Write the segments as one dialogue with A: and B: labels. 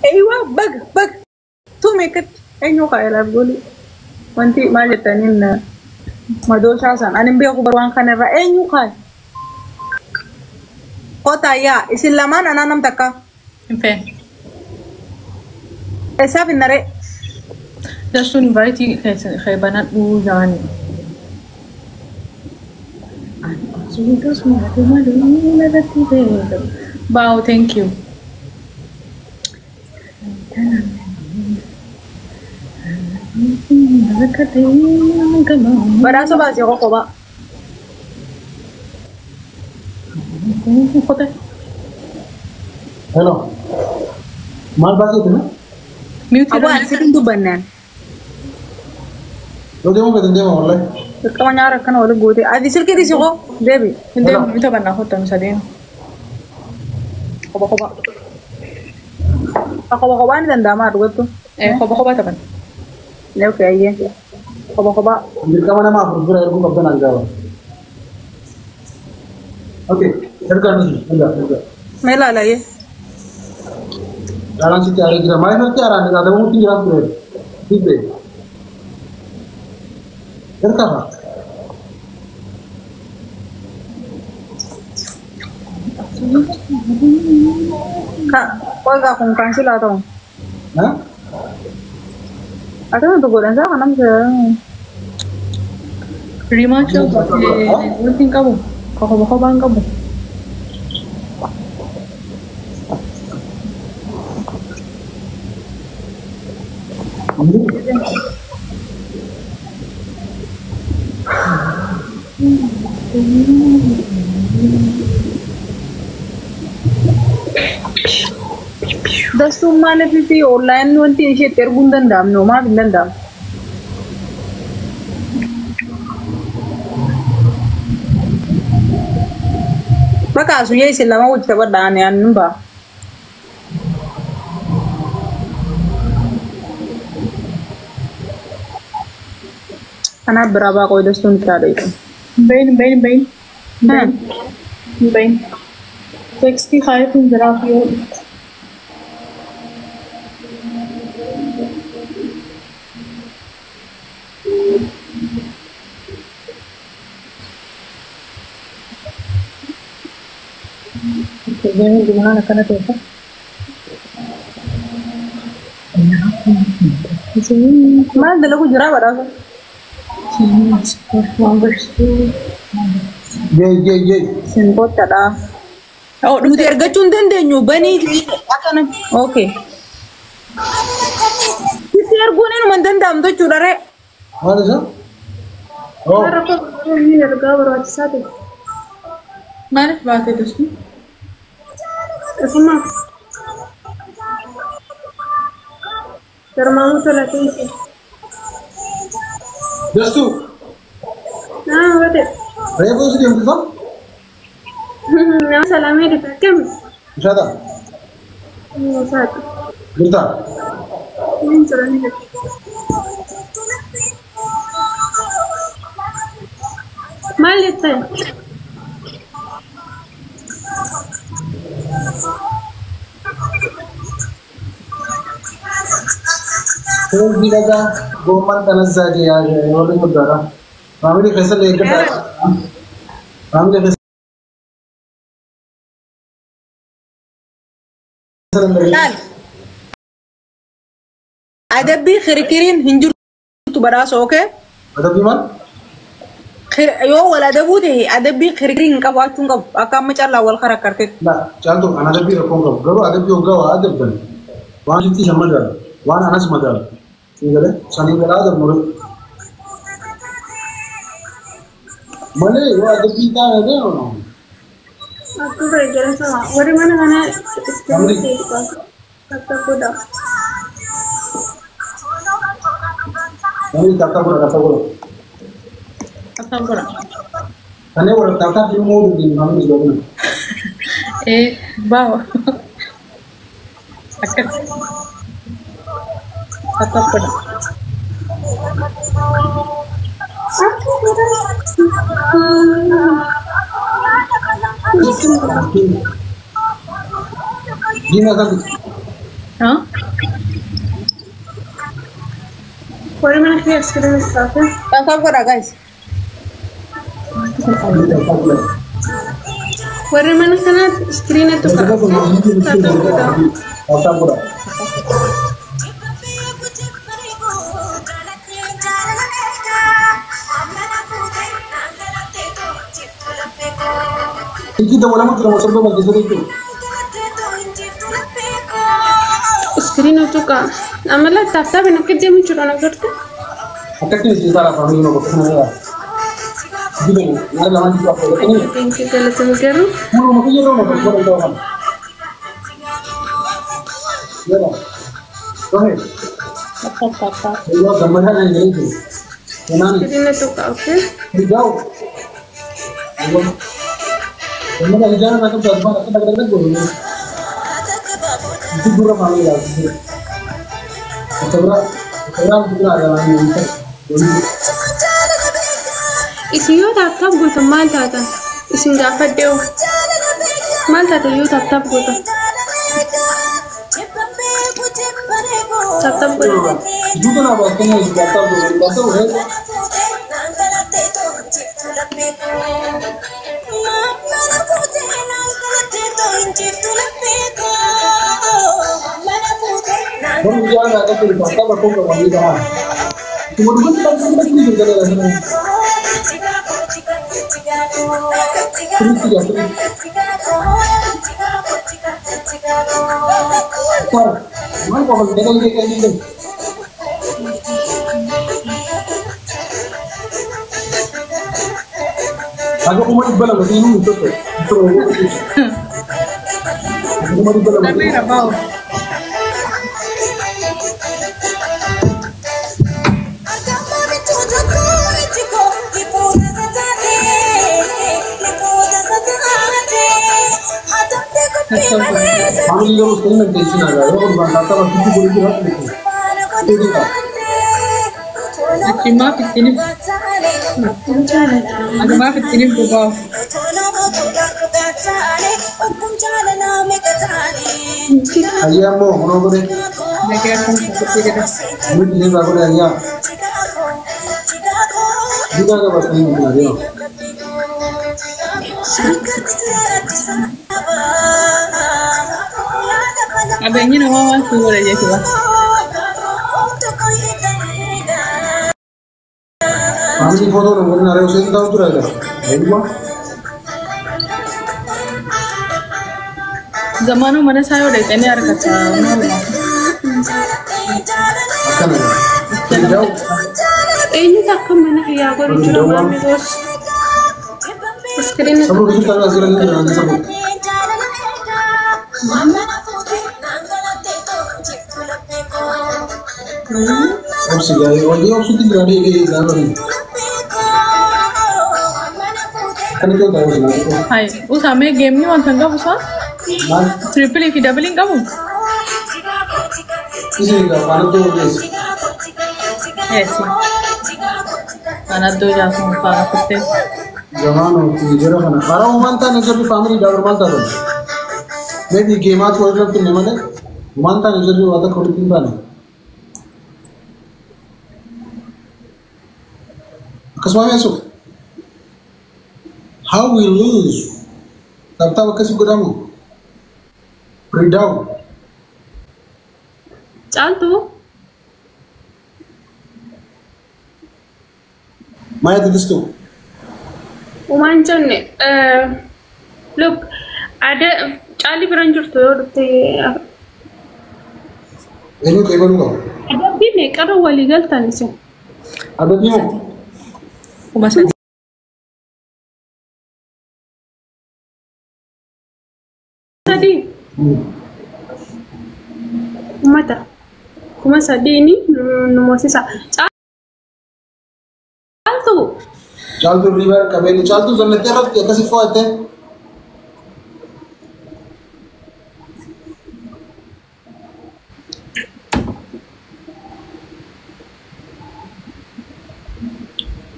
A: ايوه بق تومي كت ايوه قايله بقولي وانتي ما جتنين ما دوش عشان انا بيقو بروان خان ايوه قاي قطع يا اسلمان انا نمتكا
B: فين
A: حساب النري
B: just to invite you kay banat yani wow thank you
A: Baraso basi ako ko ba?
C: Hello. Mal basi itu na?
B: mute
A: Abo ansikin dubanan.
C: Lo demo betul demo oleh.
A: Kamu nyara kan oleh gue. Adi silke di siko, Debi.
B: hindi ito ba na hotel sa din
A: Koba. Koba ni tanda gue tuh.
B: koba taban
A: Leo kayak aja. Koba.
C: Mereka mana mah bergerak aku kapten aja. Oke, terkan nih, enggak.
A: Mela lah ya.
C: Dalam situ ada kira main nanti ada mungkin jalan tuh. Tipe. Terkan.
A: Kak, kau gak kongkang sih lah dong.
C: Hah?
A: Ada untuk gue dan saya kan namanya.
B: Rima coba ulting kamu koba bang kamu
A: Das mana sih online nanti sih tergundan dam, no mah bindan dam. Maka asunya isilama ucap berdana ya numba. Anak berapa kau das tuh ada itu?
B: bain 65 in Zarafio gimana kana tuh
A: Mana dulu aku jurah berapa?
C: Jay.
A: Simpot ada. Oh, lu terga cundan deh nyobani akan. Oke. Tiar gue nih mantan dam tuh curare.
C: Mana sih? Oh.
A: Ini harga berapa satu?
B: mana bahasa itu sih
A: Sama. Termamu tuh lagi.
C: Just tu.
A: Nah, berarti.
C: Raya pun sedih untuk sam?
A: Nama salamnya dipakai.
C: Siapa?
A: Satu.
C: Bentar.
A: Ini caranya. Malit ya.
C: Terus dia kata, goman tanah saja ya, orang itu darah. Kami di kesel leker darah. Kami di kesel.
A: Ada bi khirikirin hinjur tu baraso, oke?
C: Ada gimana?
A: Yo wala ada budi, ada bi khirikirin kabu acung kabu, akam macam lawal karakter ke.
C: Nah, contoh, anak ada bi rekong kabu. Garu ada bi ogawa ada bukan? Wan itu sama jalan, wan anak sama jalan. Tinggal, sani bela ada murid. Mana? Yo ada bi tak ada orang.
A: Aku kerja sama. Wari mana istimewa itu? Kata kuda.
C: Kami kata pura.
B: apa pula
C: Kami orang kata di mau di kami juga pun.
B: bawa akas apa pula
C: Gimana kan?
B: Hah? Warri mana kee iskiriin istaafee?
A: Taataaf godha guys.
B: Warri mana kanaatti iskiriin tuqa.
C: Taataaf godha. Kita wala mo tira sordo ba gizo dito.
B: Iskiriin tuqa. Amala taataaf nakkedee mucura nagartu.
C: Akatti ni sara family no ko na. Gido na la mandi ko ko ni.
B: Thank you kala samageru.
C: Mo mo ko yero mo ko do kan. Yero. Go ahead.
A: Tata.
C: Yo gamara na ni. Kenani?
B: Iskiriin tuqa, okay?
C: Dijau. Gamara ni jana na ko dadba na ka dagdag go ni. Itu dura family ya. Sabra dura ada ni.
B: Isin yoo taataaf gootan maal taata? Isin gaafadhee maal taata yoo taataaf gootan? Taataaf gootan.
C: Juga na ba kanya data do hai. Baru jalan ada tu data ba ko ko ni da. Kemudian kita ni juga ada. Mana kau dengan dia kayak gini? Aku mau dibalas masih ini tuh. Aku mau dibalas.
A: Tapi rabau.
C: Family lo उसको नहीं टेंशन आ रहा है और बताता है किसी को भी हाथ नहीं है ये देखा
A: Achi maaf ittiin Ati maaf ittiin bu'aa.
C: Ayah mau mana boleh
A: Lagi akan seperti itu.
C: mungkin ini bagus ayah juga ada bahasa ini mungkin ayah
A: Abangnya nama apa sih boleh jadi lah.
C: family foto nomor nara usia tahu tu ada ayo mah
A: Zamanu mana saya udah ini ada kata
C: akan ada jauh
B: Ini tak kemana ya? Baru cuma mami bos. Iskiriin
C: sebelum kita ngasih lagi nanti sebelum opsi gaya wajib opsi tinggal ada di dalam ini kan itu tahu sih
A: Hai, usame game ni wantan ka usa?
C: nah
A: Triple if double kamu?
C: isi enggak mana tuh guys
A: Yes. Anak tu jangan faham kutte.
C: Zaman itu jera mana kalau mantan itu family dah mantan tu maybe game aja orang tu mana mantan itu ada kau tinggal ni Kasih masuk. How we lose? Tahu kasih godamu. Freedom.
B: Cantu.
C: Maya tulis tu.
B: Umancan ni. Look, ada cali beranjur tu.
C: Ini kau ibu kau.
B: Ada bini kalau wali galtan sih.
C: Ada ni mo.
A: Kumasa
B: Tadi. Mata. Kumasa ini nomor sisa. Cantu.
C: Chal tu river kabeli chal tu jangan terus kita kasih foto.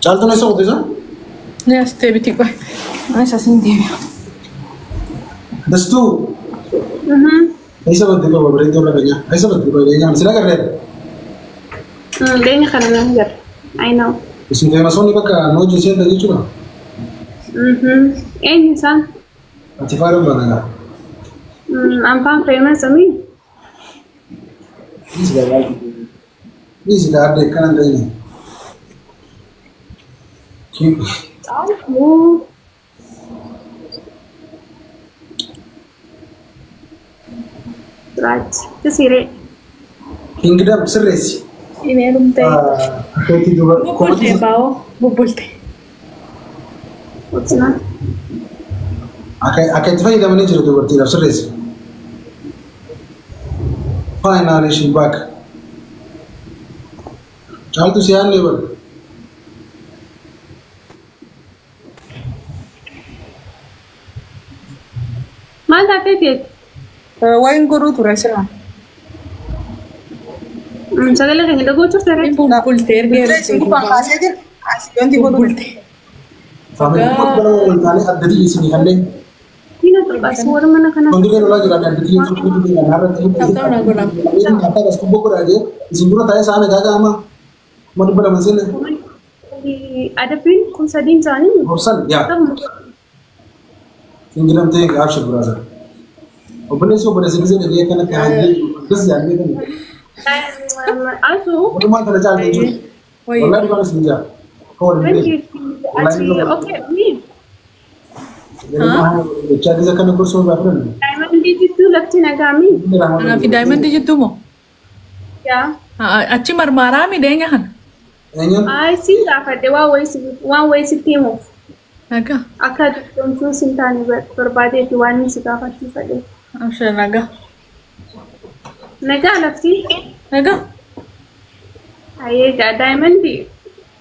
C: Chal tu nasa hote sa?
A: ni aste biti ko. Ay sa sindi.
C: Dastu. ऐसा मत देखो बाबरे तो लगेगा ऐसा मत देखो ये हम सिला कर रहे
B: Denya kana nangar. I know.
C: Isin famous only bakka no jisen da jechuudha.
B: Eenyu isaan?
C: Ati faaruun banaga.
B: Ampaan famous ami?
C: Please da adde kana da ni.
B: Right. Kisire.
C: Kingdom sirresi.
B: Ini rumte.
C: Koti duba.
B: Bubulte bao. Bubulte. What's that?
C: Akai tafai da mani jiru dubarti da sirresi. Finally she back. Chal tu siyan level.
B: Maal taatee?
A: Wayin guruu ture sirna.
B: Sagalee kan hidha gochuuf ta'e
A: Bultee erga buufaan kaasee jira. Asii wanti bulte.
C: Family ko bara wal addati isini halle.
B: Ina tulbaas warra mana kana.
C: Kondire rola jira addati su kudu de narra ti.
B: Taptauna gona.
C: Ini kata gas ko bokora je. Isin dura tayo sa ame gaga ama. Madu bada masele.
B: Adapin kun sadin jani.
C: Hopsan ya. Kingdom te abshir brother. Obne so bada sigize de ye kana ta haji. Bas janne kan.
B: Also,
C: Wani ma tana jal ne. Wallahi ba su ja. Ko ne.
B: okay, me.
C: Chat is a kind of person ba friend.
B: Diamond digitu lagti nagami.
D: Ana fi diamond dijittu mo?
B: Yeah.
D: Achi marmara mi denya han.
C: Enyan.
B: I see that at the one way system of
D: Naga.
B: akad control sintani berbade diwani sikafati fade.
D: Amsha naga.
B: Naga lagti.
D: Naga.
B: Aye ga diamond di.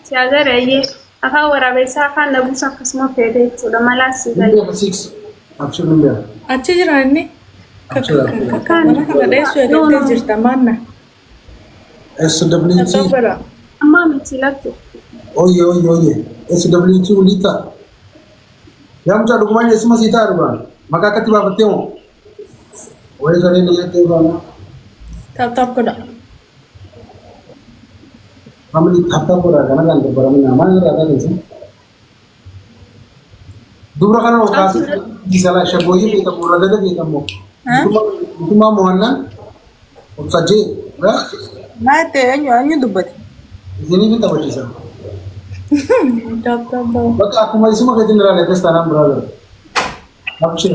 B: Siaga raye. Aka warabe safa nabusa kasma fede to da malasi ga.
C: Number 6. Absolutely.
D: Achi jira inni. Mana kana dai su da ta jirta manna.
C: SWT.
D: Sabara.
B: Amma mitilatu.
C: Oye. SWT ulita. Yamcha dokumani sima sita ruba. Maka katiba patemo. Wale kare ne yate bana.
D: Tap kada.
C: Family thapta pura kana kan bara mina mana rada kan sih. Dubra kana okas disala shaboyi kita pura dada kita mo. Tuma mohanna. Utsaje, ra?
A: Naate anyu dubbate.
C: Ini kita baca sah.
D: Tap.
C: Baka aku masih semua kita nira latest tanam brother. Abshir.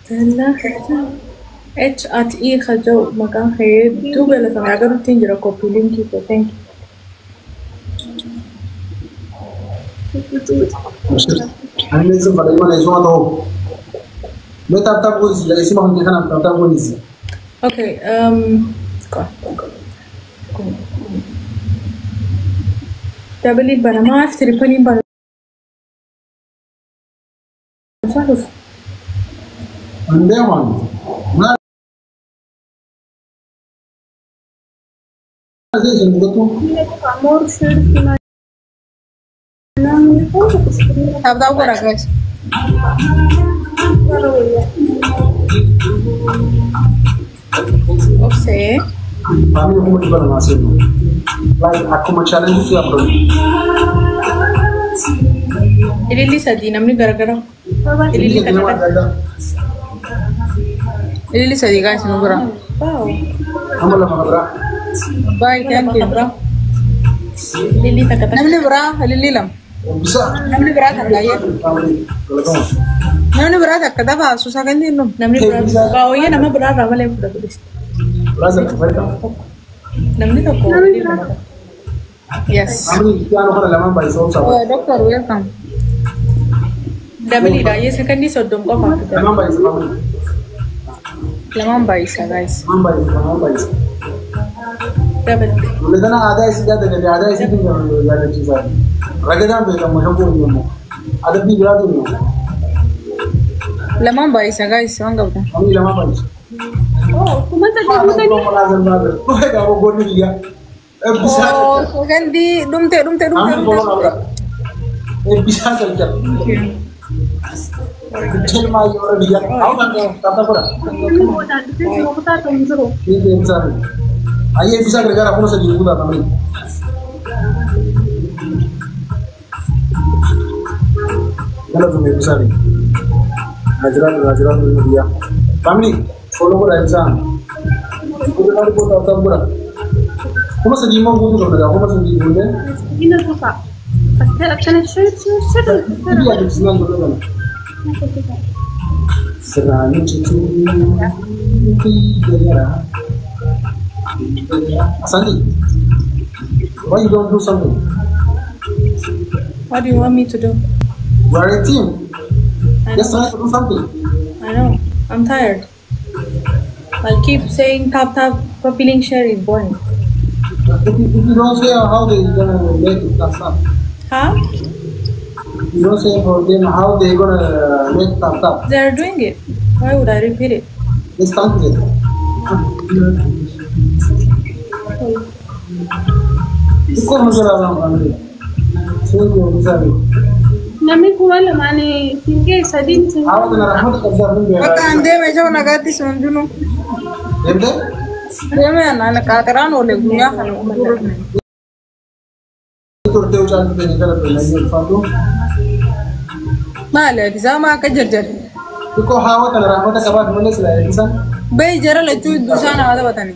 D: Tella. HE khajo makan khair tu bela sama agar tin jira copy link ki thank you.
C: Abshir. Ane se pada mana semua tahu. मैं तब तक वो इसी में हम देखना तब तक वो नहीं
D: Okay, go. Double bara ma arf triple bara. Faruf.
C: अंडे मान ना ऐसे चलते तो
B: Amor shade kina.
A: Tap kora guys.
D: Okay.
C: kami aku mau coba ngasih nih like aku mau challenge itu apa
D: Ini Lisa di namni gara-gara.
C: ini kita mau ada
A: Ili sadi guys nugura.
D: Wow.
C: kamu lah mana berapa
A: Bye, thank you.
D: Lili kata.
A: Namni bra, Lili lam.
C: bisa
A: Namni bra kan lagi.
C: kalau kamu
A: Namni bra tak kada ba susah kan din num.
D: Namni berapa? Kau ya nama berapa malah yang berapa tulis.
C: lazim welcome
D: Namni tak kau.
A: Yes.
C: kami kita anu kalau lama bayi so sama
A: Doctor, welcome.
D: Double ida. Ye second ni sodom kau apa?
C: lama bayi sama
A: Lamang baisa guys.
C: lama bayi
D: Double.
C: लेकिन आधा ऐसी जाते हैं आधा ऐसी भी ज़्यादा चीज़ है रखे जान पे कम मशहूर नहीं है आधा भी गिरा दूँ
A: Lamang baisa guys, wanga uta.
C: हम ही लम्हा पाइस
B: Oh, kumasa
C: हाँ
B: di
C: तो मलाज़र बात है तो है क्या वो बोल नहीं गया अब बिसा
A: Oh, so kan di dumte.
C: हम भी बोलो ना एक बिसा चल चल Kecil mah orang dia. Aku kan kata pura.
B: Ini mau tadi sih mau kita tunjuk.
C: Ini bisa. Ayah bisa gara-gara aku masih di buta kami. Kalau tuh bisa nih. Ngajaran dulu dia. Kami follow pura bisa. Udah kali buat apa pura. Aku masih di mau butuh kalau aku masih di buta.
B: Ini tuh Pak. Akan seru.
C: Ini ada senang dulu kan. Serani cucu tiara. Asandi, why you don't do something?
D: What do you want me to do?
C: We're a team. Just try to do something.
D: I know. I'm tired. I'll keep saying tap, feeling share is boring.
C: If you don't say how they gonna make it, that's not.
D: Huh?
C: You don't say for them how they gonna make tap.
D: They're doing it. Why would I repeat it?
C: Just count it. Iko masala lang kami. Sige, sabi.
B: Nami kuwa lamani singe sadin singe.
C: Ako na rahmat ka sa amin.
A: Baka ande me jaw nagati sunduno.
C: Ende?
A: Deme na nakakaran ole guya kan.
C: Ito teo chan pe nikala pe nahi fatu.
A: Male zama ka jarjar.
C: Iko hawa ka rahmat ka baad mane sila insan.
A: Bay jara le chu dusana ada batani.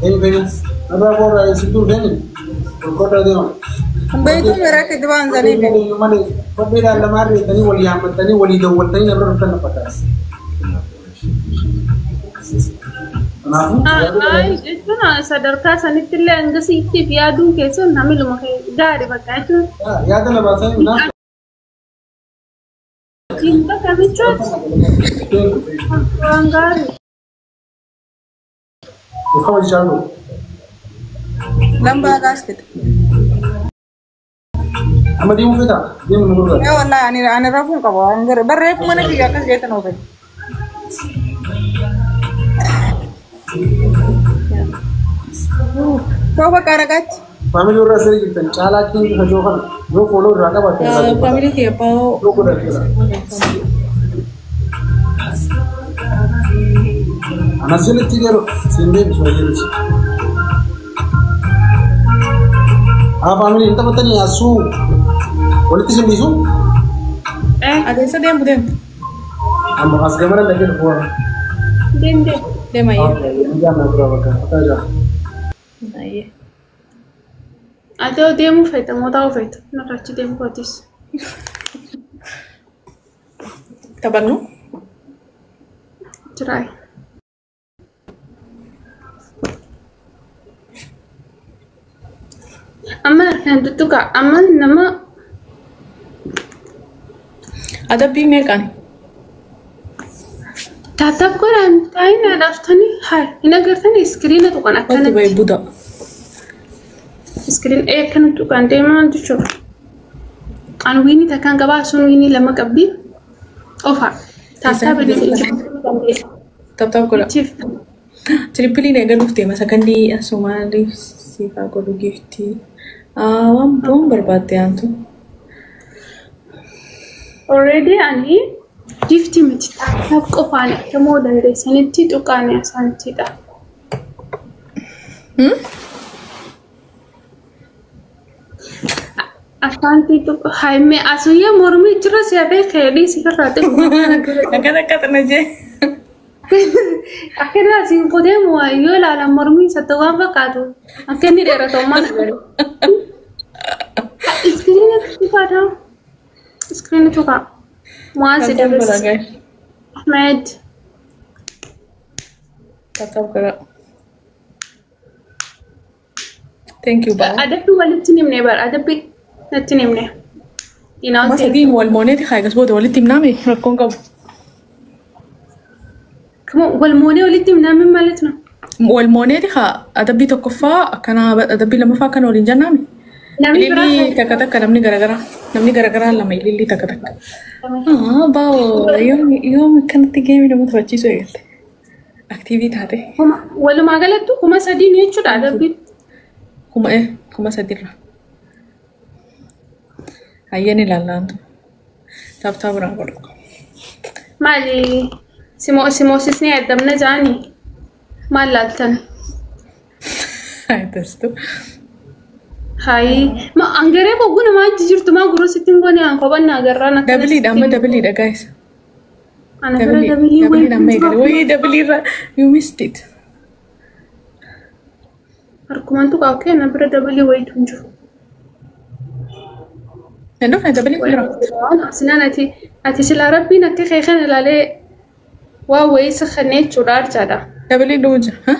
C: Hey, nada por situ deni. Kota deo.
A: Bay tu mera ke diwan zali be.
C: Mane pabira lamari tani wali amat tani wali dawal tani nabra kan patas.
B: Itu na sadarka sanitille angasi itti biadu keso namilu makai gari bakatu.
C: Ya dah bahasa na.
B: Cinta kami cot. Orang
C: Kau jalan.
A: Lamba gasket.
C: Ama dia mau kita, dia mau nurut.
A: Ya wala ani rafun ka ba anggar barre mana kiya kas jeta no be. Kau ba karagat?
C: Family orang sering kita cala kini hajokan, lo follow raga baca.
D: Family ke pau.
C: Lo kuda kita. Anak sulit tiga sini bisa. Family entah betul ni asu. Boleh tisem disu?
D: Ada isa dem budem.
C: Am khas kamera lagi depan.
B: dende.
D: Dem aye.
C: Jangan berapa kan? Apa aja?
D: Aye.
B: Ada demo feita, mau tahu feita. Nak raci demo kotis.
D: Tabagno?
B: Cerai. Amma nanti tu kak, amma nama
D: Ada bime kan?
B: tatap koran, tain ada stani. Hai, ina gertan screen tu kan
D: Waktu
B: akan
D: bayi budak.
B: screen kan tu kan tema tu coba. Anu ini takkan kaba sunu ini lama kabi. Ofa, tatap ini.
D: Tap ko la.
B: Chief.
D: Tripoli ne gan ufte masa kandi Somali sifa ko do gifti. Wan bom barbate antu.
B: Already ani gifti miti tatap kofane kemo dari saniti tu kan ya sanitida. Asanti tu hai me asuya mormi terus ya be kheli sikarate.
D: Dekat aja.
B: Akhirnya sih podemos ayuda a la mormi satu apa kado. Akhirnya dia retoman dari. Screen itu kak. Muaz itu Ahmed.
D: Tatap ko la. Thank you ba.
B: Ada tu walid tinim ne bar. Ada pi tinim ne. Ina
D: Masa di wal moneti khagas bod walid timnami rakon ka.
B: kamu wal mone walid timna min maletna.
D: Wal moneti kha adabi to kofa kana adabi lama fa kana olinja nami. Lili takatak namni gara-gara lama lili takatak. Bawo yom kan tige mi namu thachi so yel. Activity hate.
B: Wal magalat tu kuma sadi ne chuda adabi.
D: Kuma sadirra. Ayani lalantu. Tap rang
B: مالي سيموسيسني عدمنا جاني مال لالتن
D: هاي تستو
B: هاي ما أنغري بقولنا ما تجرت ما قرو ستين قوني أنقبنا أجرنا
D: دبلي دام دبلي دا guys
B: أنا فرا دبلي
D: وين دبلي you missed it
B: أركمانتو كأوكي أنا فرا دبلي وين تنجو
D: عندنا دبلي كبيرة
B: أصلاً أتي شل ربي نكخي خن لالي واوي سخنيت شرار جدا
D: دبلي دوجة ها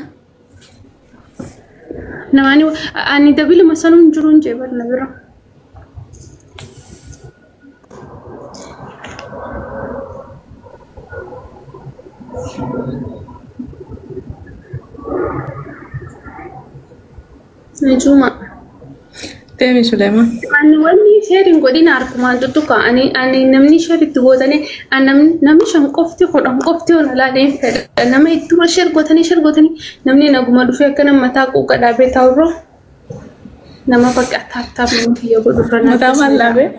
B: نماني أني دبلي مثلاً نجرون جبر نبرة نجوما
D: تامي سليمان
B: أنا ولي شيرين قدين أركمان تتوقع أني نمني شير تقولني أنا نمني شن قفتي خدام قفتي ولا لا لين فعل أنا ما يتورا شير قتني نمني نقوم أدفع كنا متاكو كذا بيتاورو نما بقى تاب من فيه بدفعنا
D: متى ما لابه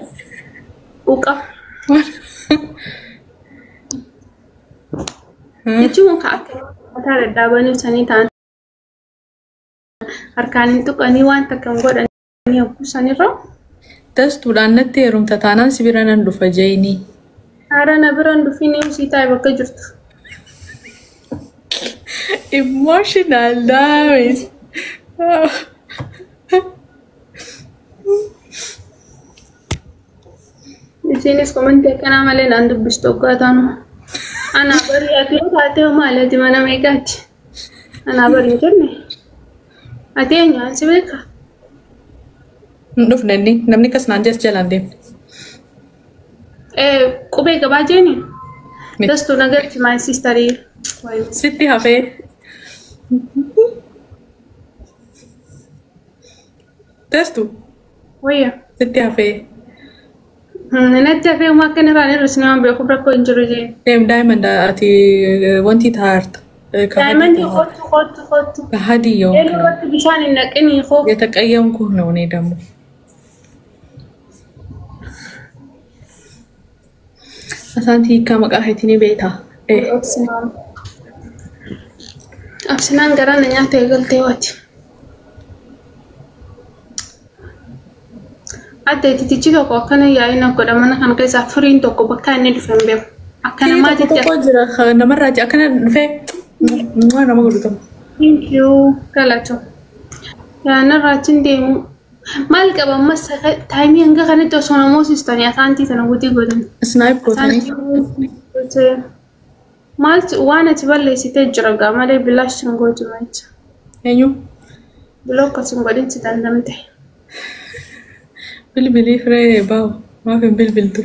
B: وكا يجوا كأك متى ردابني وثاني تان أركان تقني وان تكمل قدر ni aku sanira
D: tas tulanna terum tatana sibirana ndufa jaini
B: ara na biran du fini usita ibaka jurtu
D: emotional damage
B: Isinis komante kana male nandu bistoka tanu ana bari ati ate male di mana megati ana bari interne atenya sibeka
D: nduf nanni namni kas nanjas jalan dem
B: kube gabajeni dastu nagar ci my sister
D: sitti hafe dastu
B: waya
D: sitti hafe
B: netta fe ma kana rani rusna be ko brakko injury
D: dem diamond ati wanti tart
B: diamond khot
D: hadi yo
B: waqt bishan naqni kho
D: የተቀየምኩ ነው እኔ ደግሞ أسانتي كم قاعدتني بيتها
B: أبسنان قران نياتي قلتي واتي أدي تتيجي توقع كان ياينا قد أمانا كان كيسا فرين توقع بكاني دفن بيو أكنا ما تتيجي
D: توقع نمرة أكنا نفي وانا ما قلتهم
B: thank you كالاتو يا نراتين ديمو مالك أبا مسا تايمي أنك خاني توصونا موسيس تاني أسانتي تنوتي قدن
D: سنايب قوتني
B: مالت وانا تبالي ستجرقا مالي بلاش تنقو جمعيت
D: أيو
B: بلوكا تنقودين تتندمتي
D: بلبلي فري باو ما في بلبل تو